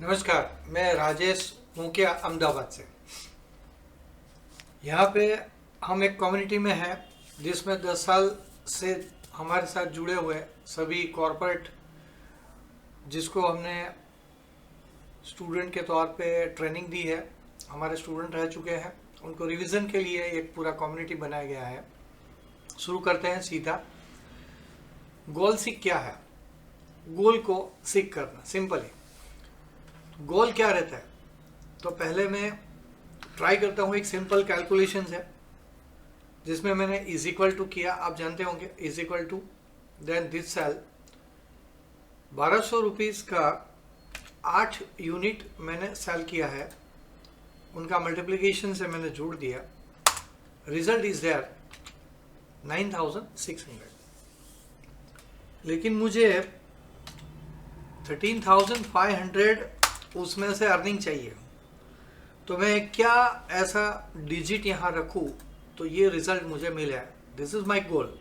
नमस्कार, मैं राजेश मुखिया अहमदाबाद से। यहाँ पे हम एक कम्युनिटी में हैं जिसमें 10 साल से हमारे साथ जुड़े हुए सभी कॉरपोरेट जिसको हमने स्टूडेंट के तौर पे ट्रेनिंग दी है, हमारे स्टूडेंट रह चुके हैं, उनको रिवीजन के लिए एक पूरा कम्युनिटी बनाया गया है। शुरू करते हैं सीधा। गोल सीख क्या है? गोल को सीख करना, सिंपल है। गोल क्या रहता है? तो पहले मैं ट्राई करता हूँ, एक सिंपल कैलकुलेशन है जिसमें मैंने इज इक्वल टू किया, आप जानते होंगे is equal to, then this cell 1200 rupees का 8 यूनिट मैंने सेल किया है, उनका मल्टीप्लिकेशन से मैंने जोड़ दिया, रिजल्ट इज देयर 9600। लेकिन मुझे 13,500 उसमें से अर्निंग चाहिए, तो मैं क्या ऐसा डिजिट यहाँ रखूँ तो ये रिजल्ट मुझे मिले। This is my goal.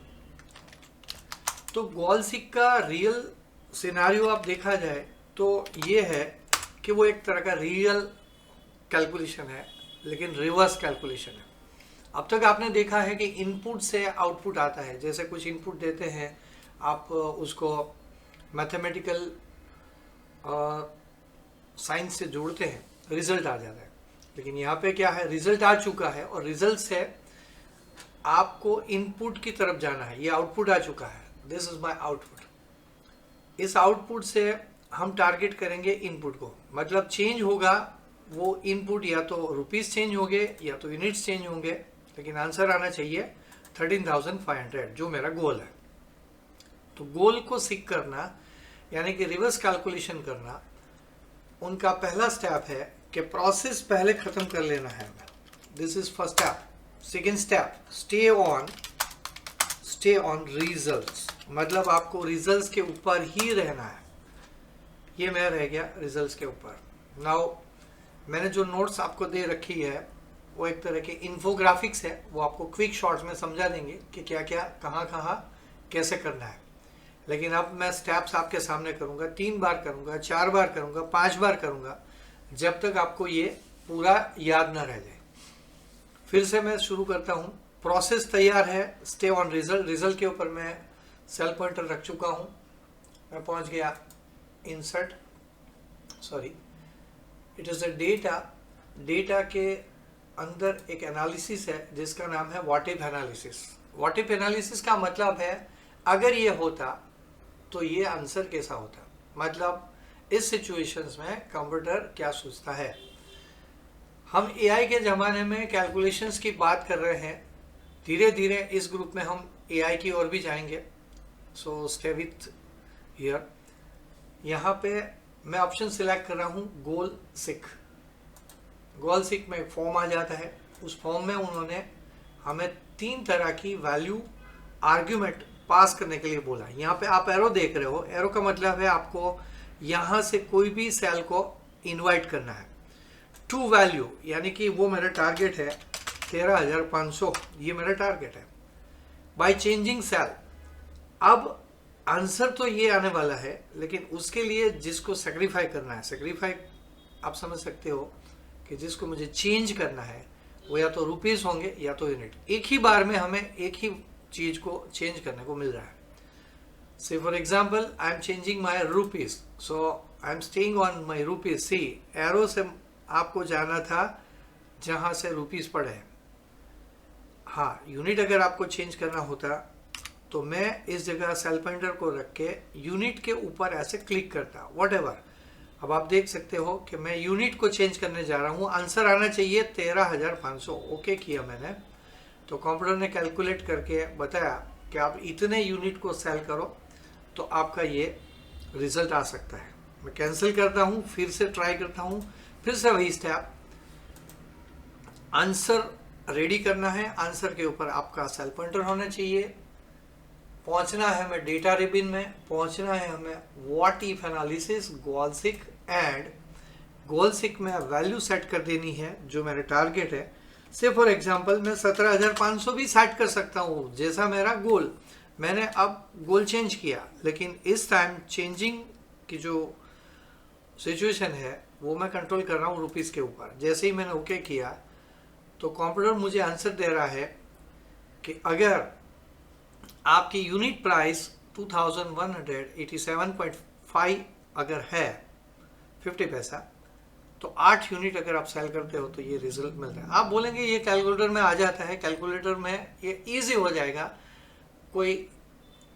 तो गोल सीख का रियल सिनारियो आप देखा जाए तो ये है कि वो एक तरह का रियल कैलकुलेशन है, लेकिन रिवर्स कैलकुलेशन है। अब तक आपने देखा है कि इनपुट से आउटपुट आता है, जैसे कुछ इनपुट देते हैं, आप उसको मैथमेटिकल साइंस से जोड़ते हैं, रिजल्ट आ जाता है। लेकिन यहाँ पे क्या है, रिजल्ट आ चुका है और रिजल्ट से आपको इनपुट की तरफ जाना है। ये आउटपुट आ चुका है, दिस इज माय आउटपुट। इस आउटपुट से हम टारगेट करेंगे इनपुट को, मतलब चेंज होगा वो इनपुट, या तो रुपीस चेंज होंगे या तो यूनिट्स चेंज होंगे, लेकिन आंसर आना चाहिए 13,500 जो मेरा गोल है। तो गोल को सीख करना यानी कि रिवर्स कैलकुलेशन करना, उनका पहला स्टेप है कि प्रोसेस पहले खत्म कर लेना है। This is first step. Second step, stay on results, मतलब आपको रिजल्ट्स के ऊपर ही रहना है। ये मैं रह गया रिजल्ट्स के ऊपर। नाउ मैंने जो नोट्स आपको दे रखी है वो एक तरह के इन्फोग्राफिक्स है, वो आपको क्विक शॉर्ट्स में समझा देंगे कि क्या क्या कहाँ कहाँ कैसे करना है। लेकिन अब मैं स्टेप्स आपके सामने करूंगा, 3 बार करूंगा, 4 बार करूंगा, 5 बार करूंगा, जब तक आपको ये पूरा याद ना रह जाए। फिर से मैं शुरू करता हूं। प्रोसेस तैयार है, स्टे ऑन रिजल्ट। रिजल्ट के ऊपर मैं सेल पॉइंटर रख चुका हूं। मैं पहुंच गया insert, sorry it is a data के अंदर एक एनालिसिस है जिसका नाम है what if analysis. What if analysis का मतलब है अगर ये होता तो ये आंसर कैसा होता, मतलब इस सिचुएशंस में कंप्यूटर क्या सोचता है। हम एआई के ज़माने में कैलकुलेशंस की बात कर रहे हैं, धीरे धीरे इस ग्रुप में हम एआई की ओर भी जाएंगे। So stay with here. यहाँ पे मैं ऑप्शन सिलेक्ट कर रहा हूँ गोल सीख। गोल सीख में एक फॉर्म आ जाता है, उस फॉर्म में उन्होंने हमें 3 तरह की वैल्यू आर्ग्यूमेंट पास करने के लिए बोला। यहाँ पे आप एरो देख रहे हो, एरो का मतलब है आपको यहाँ से कोई भी सेल को इनवाइट करना है। टू वैल्यू यानी कि वो मेरा टारगेट है 13,500, ये मेरा टारगेट है। बाय चेंजिंग सेल, अब आंसर तो ये आने वाला है, लेकिन उसके लिए जिसको सेक्रीफाई करना है, सेक्रीफाई आप समझ सकते हो कि जिसको मुझे चेंज करना है वो या तो रुपीस होंगे या तो यूनिट। एक ही बार में हमें एक ही चीज को चेंज करने को मिल रहा है। Say for example I am changing my rupees, so I am staying on my rupees. C arrow से आपको जाना था जहां से रुपीज पड़े हैं। हाँ, यूनिट अगर आपको चेंज करना होता तो मैं इस जगह सेल पॉइंटर को रख के यूनिट के ऊपर ऐसे क्लिक करता, वॉट एवर। अब आप देख सकते हो कि मैं यूनिट को चेंज करने जा रहा हूँ, आंसर आना चाहिए 13,500। ओके किया मैंने, तो कंप्यूटर ने कैलकुलेट करके बताया कि आप इतने यूनिट को सेल करो तो आपका ये रिजल्ट आ सकता है। मैं कैंसिल करता हूँ, फिर से ट्राई करता हूँ, फिर से वही स्टेप। आंसर रेडी करना है, आंसर के ऊपर आपका सेल पॉइंटर होना चाहिए। पहुंचना है हमें डेटा रिबिन में, पहुंचना है हमें व्हाट इफ एनालिसिस, गोल सीख, एंड गोल सीख में वैल्यू सेट कर देनी है जो मेरा टारगेट है। से फॉर एग्जांपल मैं 17,500 भी सेट कर सकता हूँ जैसा मेरा गोल। मैंने अब गोल चेंज किया, लेकिन इस टाइम चेंजिंग की जो सिचुएशन है वो मैं कंट्रोल कर रहा हूँ रुपीज़ के ऊपर। जैसे ही मैंने ओके किया तो कंप्यूटर मुझे आंसर दे रहा है कि अगर आपकी यूनिट प्राइस 2187.5 अगर है 50 पैसा, तो 8 यूनिट अगर आप सेल करते हो तो ये रिजल्ट मिलता है। आप बोलेंगे ये कैलकुलेटर में आ जाता है, कैलकुलेटर में ये इजी हो जाएगा, कोई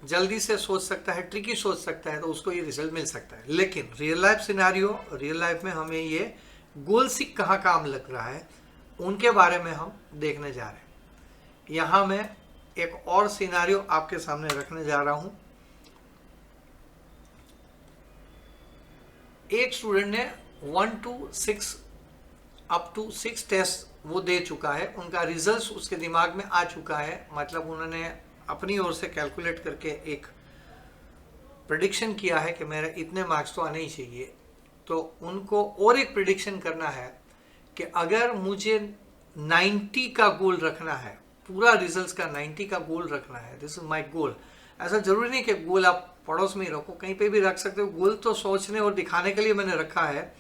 जल्दी से सोच सकता है, ट्रिकी सोच सकता है तो उसको ये रिजल्ट मिल सकता है। लेकिन real life scenario, real life में हमें ये गोल सिक कहाँ काम लग रहा है उनके बारे में हम देखने जा रहे हैं। यहाँ मैं एक और सिनेरियो आपके सामने रखने जा रहा हूँ। एक स्टूडेंट ने 1 to 6 अप टू 6 टेस्ट वो दे चुका है, उनका रिजल्ट उसके दिमाग में आ चुका है, मतलब उन्होंने अपनी ओर से कैलकुलेट करके एक प्रेडिक्शन किया है कि मेरे इतने मार्क्स तो आने ही चाहिए। तो उनको और एक प्रेडिक्शन करना है कि अगर मुझे 90 का गोल रखना है, पूरा रिजल्ट्स का 90 का गोल रखना है, दिस इज माय गोल। ऐसा जरूरी नहीं कि गोल आप पड़ोस में ही रखो, कहीं पे भी रख सकते हो। गोल तो सोचने और दिखाने के लिए मैंने रखा है।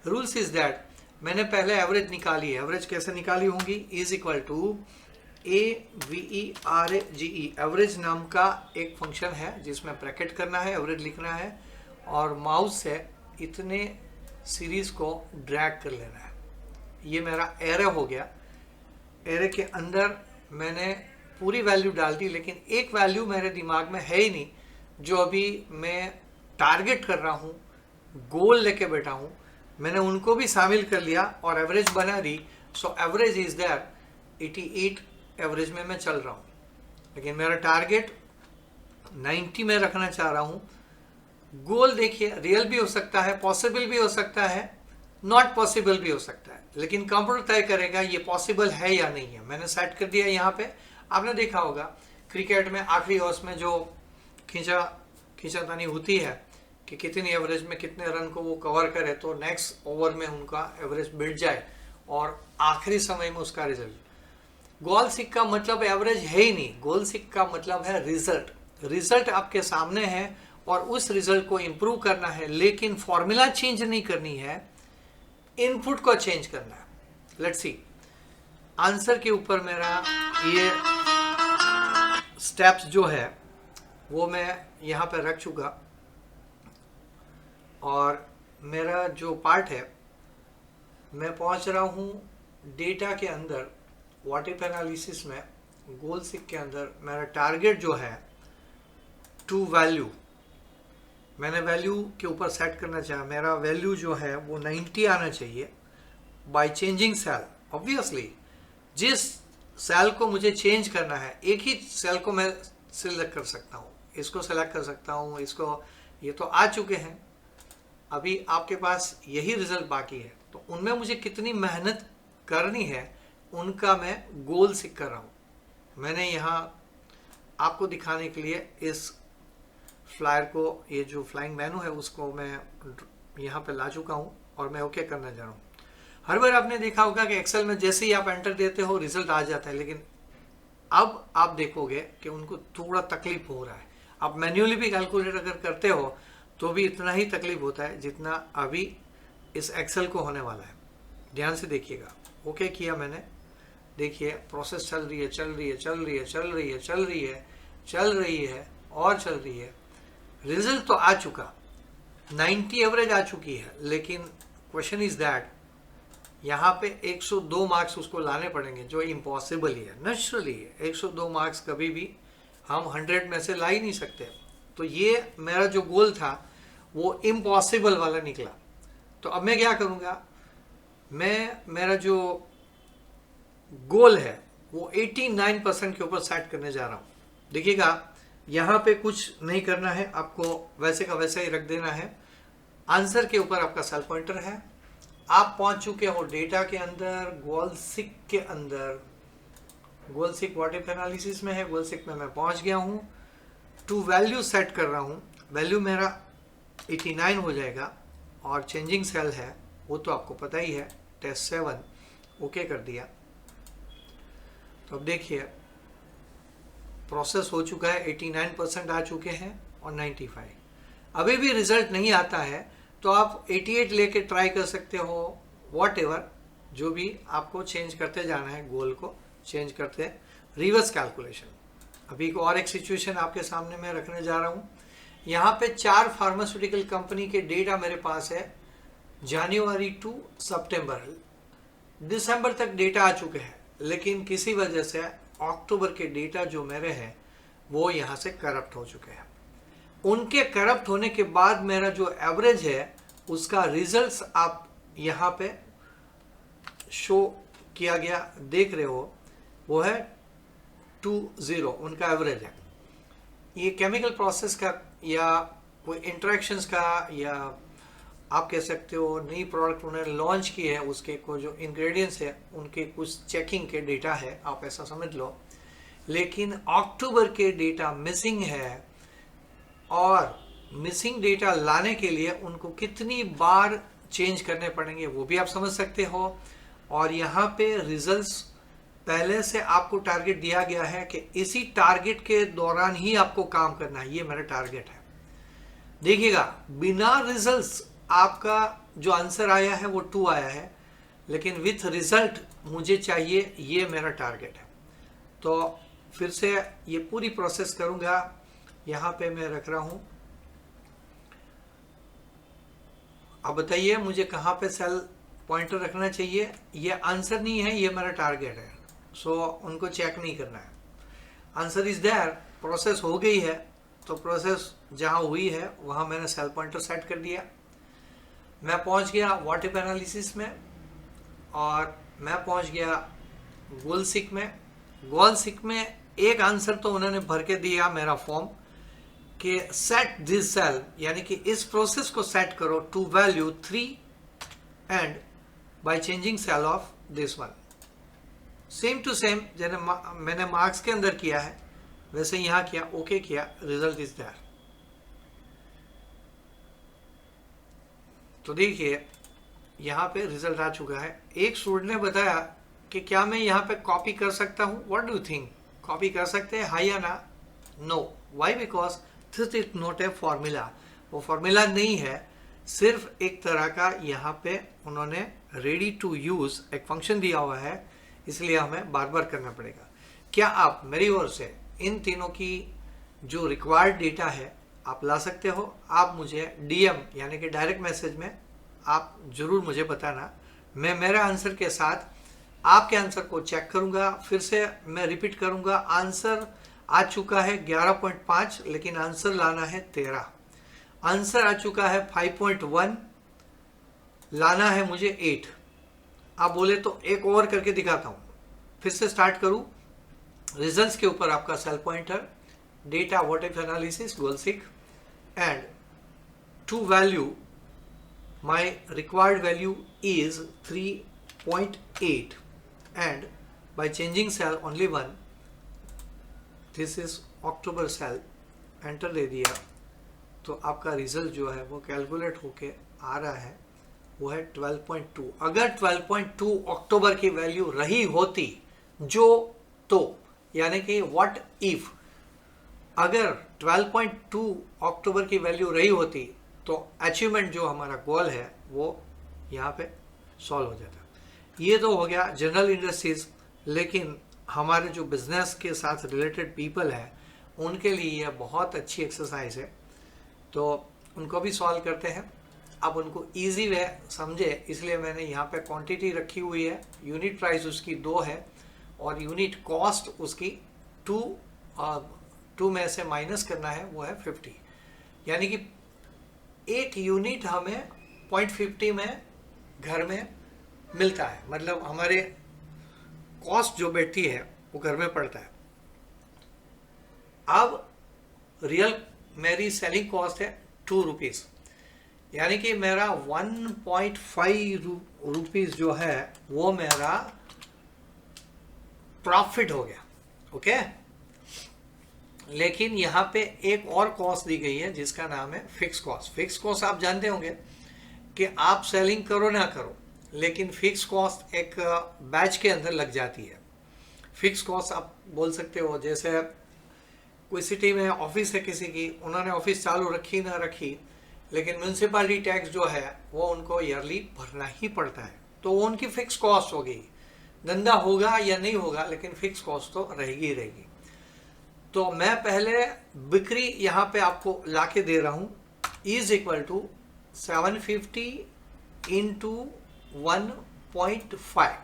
रूल्स इज दैट मैंने पहले एवरेज निकाली है। एवरेज कैसे निकाली होंगी? Is equal to AVERAGE। Average नाम का एक फंक्शन है जिसमें ब्रैकेट करना है, एवरेज लिखना है और माउस से इतने सीरीज को ड्रैग कर लेना है। ये मेरा एरे हो गया। एरे के अंदर मैंने पूरी वैल्यू डाल दी, लेकिन एक वैल्यू मेरे दिमाग में है ही नहीं जो अभी मैं टारगेट कर रहा हूँ, गोल लेके बैठा हूँ। मैंने उनको भी शामिल कर लिया और एवरेज बना दी। So average is there 88 average में मैं चल रहा हूँ, लेकिन मेरा टारगेट 90 में रखना चाह रहा हूँ। गोल देखिए, रियल भी हो सकता है, पॉसिबल भी हो सकता है, नॉट पॉसिबल भी हो सकता है, लेकिन कंप्यूटर तय करेगा ये पॉसिबल है या नहीं है। मैंने सेट कर दिया यहाँ पे। आपने देखा होगा क्रिकेट में आखिरी ओवर में जो खींचातानी होती है कि कितनी एवरेज में कितने रन को वो कवर करे तो नेक्स्ट ओवर में उनका एवरेज बढ़ जाए और आखिरी समय में उसका रिजल्ट। गोल सिक का मतलब एवरेज है ही नहीं, गोल सिक का मतलब है रिजल्ट। रिजल्ट आपके सामने है और उस रिजल्ट को इंप्रूव करना है, लेकिन फॉर्मूला चेंज नहीं करनी है, इनपुट को चेंज करना है। लेट्स सी, आंसर के ऊपर मेरा ये स्टेप्स जो है वो मैं यहाँ पे रख चुका और मेरा जो पार्ट है मैं पहुँच रहा हूँ डेटा के अंदर, व्हाट इफ एनालिसिस में, गोल सिक के अंदर। मेरा टारगेट जो है टू वैल्यू, मैंने वैल्यू के ऊपर सेट करना चाहा। मेरा वैल्यू जो है वो 90 आना चाहिए बाय चेंजिंग सेल। ऑब्वियसली जिस सेल को मुझे चेंज करना है, एक ही सेल को मैं सिलेक्ट कर सकता हूँ, इसको सेलेक्ट कर सकता हूँ, इसको, ये तो आ चुके हैं। अभी आपके पास यही रिजल्ट बाकी है, तो उनमें मुझे कितनी मेहनत करनी है उनका मैं गोल सिक कर रहा हूँ। मैंने यहाँ आपको दिखाने के लिए इस फ्लायर को, ये जो फ्लाइंग मेनू है उसको मैं यहाँ पे ला चुका हूँ और मैं ओके करना जा रहा हूँ। हर बार आपने देखा होगा कि एक्सेल में जैसे ही आप एंटर देते हो रिजल्ट आ जाता है, लेकिन अब आप देखोगे कि उनको थोड़ा तकलीफ हो रहा है। आप मैन्युअली भी कैलकुलेट अगर करते हो तो भी इतना ही तकलीफ होता है जितना अभी इस एक्सेल को होने वाला है। ध्यान से देखिएगा। ओके किया मैंने, देखिए प्रोसेस चल रही है, चल रही है, चल रही है, चल रही है, चल रही है, चल रही है और चल रही है। रिजल्ट तो आ चुका, 90 एवरेज आ चुकी है, लेकिन क्वेश्चन इज दैट यहाँ पे 102 मार्क्स उसको लाने पड़ेंगे, जो इम्पॉसिबल ही है, नेचुरली है। 102 मार्क्स कभी भी हम 100 में से ला ही नहीं सकते। तो ये मेरा जो गोल था वो इम्पॉसिबल वाला निकला। तो अब मैं क्या करूँगा, मेरा जो गोल है वो 89% के ऊपर सेट करने जा रहा हूँ। देखिएगा यहाँ पे कुछ नहीं करना है, आपको वैसे का वैसे ही रख देना है। आंसर के ऊपर आपका सेल पॉइंटर है। आप पहुंच चुके हो डेटा के अंदर, गोल सिक के अंदर। गोल सिक व्हाट इफ एनालिसिस में है, गोल सिक में मैं पहुंच गया हूँ। टू वैल्यू सेट कर रहा हूँ, वैल्यू मेरा 89 हो जाएगा और चेंजिंग सेल है वो तो आपको पता ही है, टेस्ट 7 ओके कर दिया। तो अब देखिए प्रोसेस हो चुका है, 89% आ चुके हैं और 95। अभी भी रिजल्ट नहीं आता है तो आप 88 लेके ट्राई कर सकते हो, वॉट एवर, जो भी आपको चेंज करते जाना है, गोल को चेंज करते हैं। रिवर्स कैलकुलेशन, अभी और एक सिचुएशन आपके सामने मैं रखने जा रहा हूँ। यहाँ पे 4 फार्मास्यूटिकल कंपनी के डेटा मेरे पास है, जनवरी टू सितंबर, दिसंबर तक डेटा आ चुके हैं, लेकिन किसी वजह से अक्टूबर के डेटा जो मेरे हैं वो यहाँ से करप्ट हो चुके हैं। उनके करप्ट होने के बाद मेरा जो एवरेज है उसका रिजल्ट्स आप यहाँ पे शो किया गया, देख रहे हो, वो है 20, उनका एवरेज है। ये केमिकल प्रोसेस का या कोई इंटरेक्शंस का, या आप कह सकते हो नई प्रोडक्ट उन्होंने लॉन्च की है, उसके को जो इंग्रेडिएंट्स है उनके कुछ चेकिंग के डेटा है, आप ऐसा समझ लो। लेकिन अक्टूबर के डेटा मिसिंग है, और मिसिंग डेटा लाने के लिए उनको कितनी बार चेंज करने पड़ेंगे वो भी आप समझ सकते हो। और यहाँ पे रिजल्ट्स पहले से आपको टारगेट दिया गया है कि इसी टारगेट के दौरान ही आपको काम करना है, ये मेरा टारगेट है। देखिएगा, बिना रिजल्ट्स आपका जो आंसर आया है वो 2 आया है, लेकिन विथ रिजल्ट मुझे चाहिए, ये मेरा टारगेट है। तो फिर से ये पूरी प्रोसेस करूंगा। यहाँ पे मैं रख रहा हूँ, अब बताइए मुझे कहाँ पे सेल पॉइंटर रखना चाहिए। ये आंसर नहीं है, ये मेरा टारगेट है, सो उनको चेक नहीं करना है। आंसर इज देयर, प्रोसेस हो गई है, तो प्रोसेस जहाँ हुई है वहाँ मैंने सेल पॉइंटर सेट कर दिया। मैं पहुँच गया व्हाट इफ एनालिसिस में, और मैं पहुँच गया गोल सीक में। गोल सीक में एक आंसर तो उन्होंने भर के दिया मेरा फॉर्म कि सेट दिस सेल, यानी कि इस प्रोसेस को सेट करो to value 3 and by changing cell of this one. Same to same जैसे मैंने मार्क्स के अंदर किया है वैसे यहाँ किया, ओके किया, रिजल्ट इज देयर। तो देखिए यहाँ पे रिजल्ट आ चुका है। एक स्टूडेंट ने बताया कि क्या मैं यहाँ पे कॉपी कर सकता हूँ, what do you think, copy कर सकते हैं, हाँ या ना? No. Why? Because this is not a formula, वो फॉर्मूला नहीं है, सिर्फ एक तरह का यहाँ पे उन्होंने रेडी टू यूज एक फंक्शन दिया हुआ है, इसलिए हमें बार बार करना पड़ेगा। क्या आप मेरी ओर से इन तीनों की जो रिक्वायर्ड डेटा है आप ला सकते हो? आप मुझे डीएम यानी कि डायरेक्ट मैसेज में आप जरूर मुझे बताना, मैं मेरे आंसर के साथ आपके आंसर को चेक करूंगा। फिर से मैं रिपीट करूंगा, आंसर आ चुका है 11.5, लेकिन आंसर लाना है 13। आंसर आ चुका है 5.1, लाना है मुझे 8। आप बोले तो एक और करके दिखाता हूं, फिर से स्टार्ट करूं। रिजल्ट्स के ऊपर आपका cell pointer, data what if analysis, goal seek, and to value, my required value is 3.8 and by changing cell only one, this is October cell, enter दे दिया तो आपका रिजल्ट जो है वो कैलकुलेट होके आ रहा है, वो है 12.2। अगर 12.2 अक्टूबर की वैल्यू रही होती जो, तो यानी कि व्हाट इफ अगर 12.2 अक्टूबर की वैल्यू रही होती तो अचीवमेंट जो हमारा गोल है वो यहाँ पे सॉल्व हो जाता। ये तो हो गया जनरल इंडस्ट्रीज, लेकिन हमारे जो बिजनेस के साथ रिलेटेड पीपल है उनके लिए यह बहुत अच्छी एक्सरसाइज है, तो उनको भी सॉल्व करते हैं। अब उनको इजी वे समझे, इसलिए मैंने यहाँ पे क्वांटिटी रखी हुई है, यूनिट प्राइस उसकी 2 है और यूनिट कॉस्ट उसकी 2 में से माइनस करना है, वो है 50, यानी कि एक यूनिट हमें 0.50 में घर में मिलता है, मतलब हमारे कॉस्ट जो बैठती है वो घर में पड़ता है। अब रियल मेरी सेलिंग कॉस्ट है 2 रुपीज़, यानी कि मेरा 1.5 रुपीज़ जो है वो मेरा प्रॉफिट हो गया, ओके। लेकिन यहाँ पे एक और कॉस्ट दी गई है जिसका नाम है फिक्स कॉस्ट। फिक्स कॉस्ट आप जानते होंगे कि आप सेलिंग करो ना करो, लेकिन फिक्स कॉस्ट एक बैच के अंदर लग जाती है। फिक्स कॉस्ट आप बोल सकते हो, जैसे कोई सिटी में ऑफिस है किसी की, उन्होंने ऑफिस चालू रखी ना रखी, लेकिन म्यूनसिपालिटी टैक्स जो है वो उनको ईयरली भरना ही पड़ता है, तो वो उनकी फिक्स कॉस्ट होगी। धंधा होगा या नहीं होगा लेकिन फिक्स कॉस्ट तो रहेगी ही रहेगी। तो मैं पहले बिक्री यहाँ पे आपको लाके दे रहा हूँ, इज इक्वल टू 750 इंटू 1.5,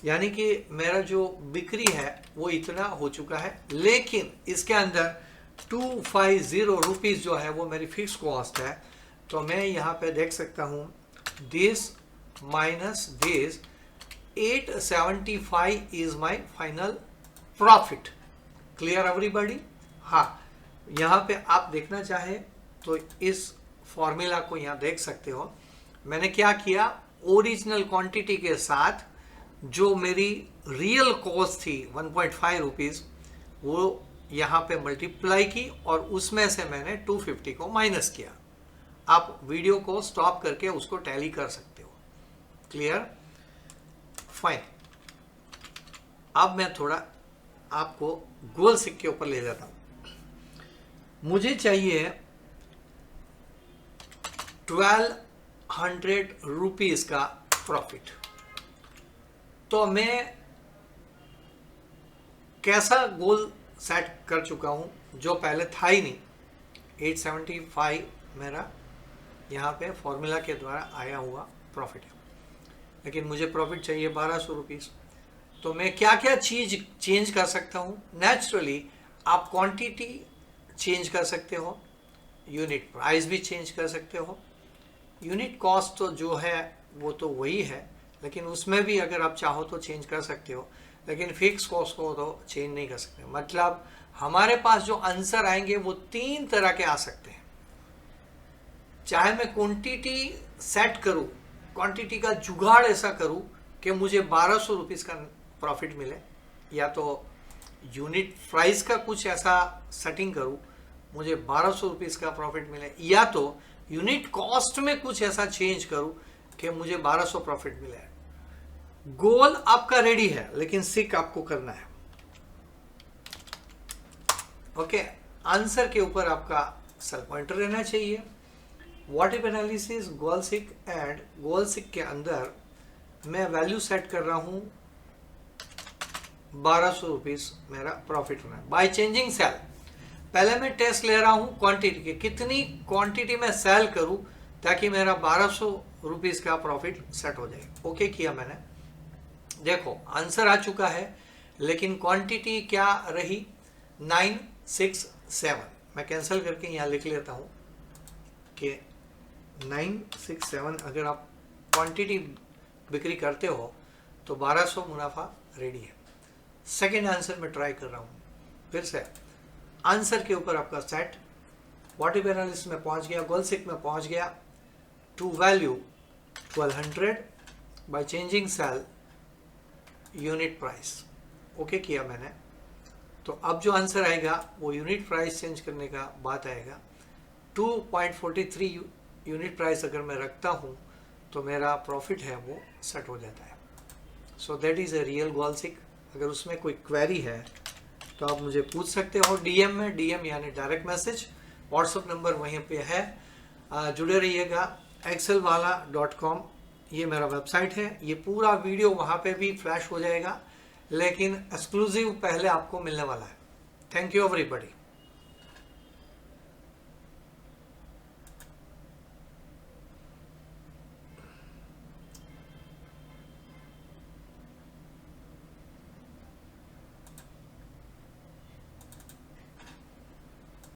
यानी कि मेरा जो बिक्री है वो इतना हो चुका है, लेकिन इसके अंदर 250 रुपीज़ जो है वो मेरी फिक्स कॉस्ट है। तो मैं यहाँ पे देख सकता हूँ this minus this 875 is my final profit. Clear everybody? हाँ, यहाँ पे आप देखना चाहे तो इस फॉर्मूला को यहाँ देख सकते हो। मैंने क्या किया, ओरिजिनल क्वांटिटी के साथ जो मेरी रियल कॉस्ट थी 1.5 रुपीज़ वो यहाँ पे मल्टीप्लाई की और उसमें से मैंने 250 को माइनस किया। आप वीडियो को स्टॉप करके उसको टैली कर सकते हो। क्लियर? फाइन। अब मैं थोड़ा आपको गोल सिक्के के ऊपर ले जाता हूं। मुझे चाहिए 1200 रुपीज का प्रॉफिट। तो मैं कैसा गोल सेट कर चुका हूं जो पहले था ही नहीं। 875 मेरा यहाँ पे फॉर्मूला के द्वारा आया हुआ प्रॉफिट है, लेकिन मुझे प्रॉफिट चाहिए 1200 रुपीज़। तो मैं क्या क्या चीज़ चेंज कर सकता हूँ? नेचुरली आप क्वांटिटी चेंज कर सकते हो, यूनिट प्राइस भी चेंज कर सकते हो। यूनिट कॉस्ट तो जो है वो तो वही है, लेकिन उसमें भी अगर आप चाहो तो चेंज कर सकते हो, लेकिन फिक्स कॉस्ट को तो चेंज नहीं कर सकते। मतलब हमारे पास जो आंसर आएंगे वो 3 तरह के आ सकते हैं। चाहे मैं क्वांटिटी सेट करूं, क्वांटिटी का जुगाड़ ऐसा करूं कि मुझे 1200 रुपीज़ का प्रॉफिट मिले, या तो यूनिट प्राइस का कुछ ऐसा सेटिंग करूं मुझे 1200 रुपीज़ का प्रॉफिट मिले, या तो यूनिट कॉस्ट में कुछ ऐसा चेंज करूं कि मुझे 1200 प्रॉफिट मिले। गोल आपका रेडी है, लेकिन सिक आपको करना है। ओके, आंसर के ऊपर आपका सेल पॉइंटर रहना चाहिए। What if analysis, goal seek and goal seek के अंदर मैं वैल्यू सेट कर रहा हूं 1200 रुपीज मेरा प्रॉफिट होना है बाय चेंजिंग सेल। पहले मैं टेस्ट ले रहा हूं क्वांटिटी के, कितनी क्वांटिटी में सेल करूं ताकि मेरा 1200 रुपीज का प्रॉफिट सेट हो जाए। ओके किया मैंने, देखो आंसर आ चुका है, लेकिन क्वांटिटी क्या रही? 967। मैं कैंसिल करके यहाँ लिख लेता हूँ कि 967 अगर आप क्वांटिटी बिक्री करते हो तो 1200 मुनाफा रेडी है। सेकेंड आंसर में ट्राई कर रहा हूँ, फिर से आंसर के ऊपर आपका सेट, व्हाट इफ एनालिसिस में पहुँच गया, गोल सिक में पहुँच गया, to value 1200 by changing cell unit price. Okay किया मैंने। तो अब जो आंसर आएगा वो यूनिट प्राइस चेंज करने का बात आएगा। 2.43 यूनिट प्राइस अगर मैं रखता हूँ तो मेरा प्रॉफिट है वो सेट हो जाता है। So that is a real goal seek. अगर उसमें कोई क्वेरी है तो आप मुझे पूछ सकते हो डीएम में, डीएम यानी डायरेक्ट मैसेज, व्हाट्सअप नंबर वहीं पे है। जुड़े रहिएगा। excelwala.com ये मेरा वेबसाइट है। ये पूरा वीडियो वहाँ पे भी फ्लैश हो जाएगा, लेकिन एक्सक्लूसिव पहले आपको मिलने वाला है। Thank you everybody.